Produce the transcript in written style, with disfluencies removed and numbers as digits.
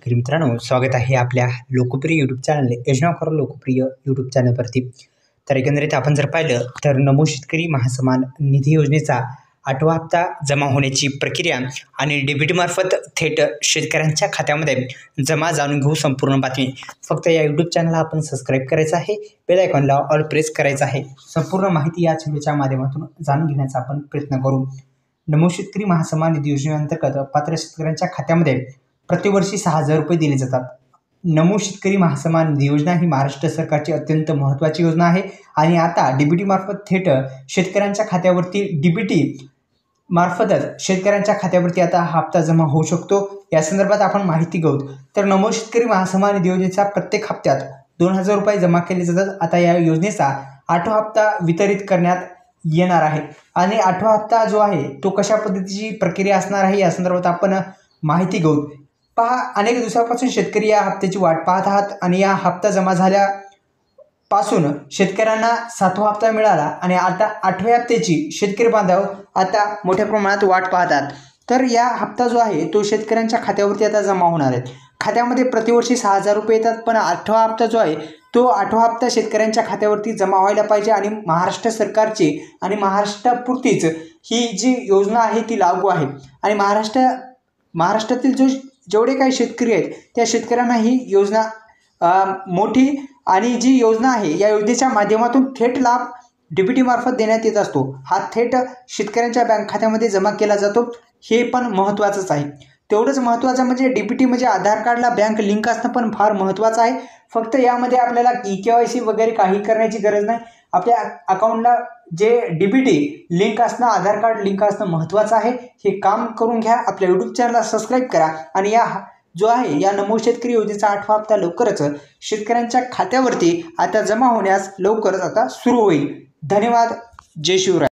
तर मित्रांनो, स्वागत आहे आपल्या लोकप्रिय यूट्यूब चॅनल योजनाकार लोकप्रिय यूट्यूब चॅनलवरती। तर एकंदरीत आपण जर पाहिलं तर नमो शेतकरी महासन्मान निधी योजनेचा 8वा हप्ता जमा होण्याची प्रक्रिया आणि डीबीटी मार्फत थेट शेतकऱ्यांच्या खात्यामध्ये जमा जाणून घेऊ संपूर्ण बातमी। फक्त या यूट्यूब चॅनलला आपण सबस्क्राईब करायचं आहे, बेल आयकॉनला ऑल प्रेस करायचं आहे। संपूर्ण माहिती या व्हिडिओच्या माध्यमातून जाणून घेण्याचा आपण प्रयत्न करू। नमो शेतकरी महासन्मान निधी योजनेअंतर्गत पात्र शेतकऱ्यांच्या खात्यामध्ये प्रतिवर्षी 6,000 रुपये दिले जातात। नमो शेतकरी महासन्मान निधी योजना ही महाराष्ट्र सरकारची अत्यंत महत्त्वाची योजना आहे आणि आता डीबीटी मार्फत थेट शेतकऱ्यांच्या खात्यावरती डीबीटी मार्फतच शेतकऱ्यांच्या खात्यावरती आता हा हप्ता जमा होऊ शकतो। या संदर्भात आपण माहिती घेऊ। तर नमो शेतकरी महासन्मान निधी योजनेचा प्रत्येक हप्त्यात 2,000 रुपये जमा केले जातात। आता या योजनेचा 8वा हप्ता वितरित करण्यात येणार आहे आणि 8वा हप्ता जो आहे तो कशा पद्धतीची प्रक्रिया असणार आहे या संदर्भात आपण माहिती घेऊ। पहा, अनेक दिवसांपासून शेतकरी या हप्त्याची वाट पाहत आहात आणि या हप्ता जमा झाल्यापासून शेतकऱ्यांना 7वा हप्ता मिळाला आणि आता 8व्या हप्त्याची शेतकरी बांधव आता मोठ्या प्रमाणात वाट पाहतात। तर या हप्ता जो आहे तो शेतकऱ्यांच्या खात्यावरती आता जमा होणार आहे। खात्यामध्ये प्रतिवर्षी 6,000 रुपये येतात, पण 8वा हप्ता जो आहे तो 8वा हप्ता शेतकऱ्यांच्या खात्यावरती जमा व्हायला पाहिजे आणि महाराष्ट्र सरकारची आणि महाराष्ट्रापुरतीच ही जी योजना आहे ती लागू आहे आणि महाराष्ट्रातील जेवढे काही शेतकरी आहेत त्या शेतकऱ्यांना ही योजना मोठी आणि जी योजना आहे या योजनेच्या माध्यमातून थेट लाभ डीबीटी मार्फत देण्यात येत असतो। हा थेट शेतकऱ्यांच्या बँक खात्यामध्ये जमा केला जातो, हे पण महत्त्वाचंच आहे। तेवढंच महत्त्वाचं म्हणजे डीबीटी म्हणजे आधार कार्डला बँक लिंक असणं पण फार महत्त्वाचं आहे। फक्त यामध्ये आपल्याला KYC वगैरे काही करण्याची गरज नाही। आपल्या अकाउंटला जे डीबीटी लिंक असणं, आधार कार्ड लिंक असणं महत्त्वाचं आहे। हे काम करून घ्या। आपल्या यूट्यूब चॅनलला सबस्क्राईब करा आणि या जो आहे या नमो शेतकरी योजनेचा 8वा हप्ता लवकरच शेतकऱ्यांच्या खात्यावरती आता जमा होण्यास लवकरच आता सुरू होईल। धन्यवाद। जय शिवराय।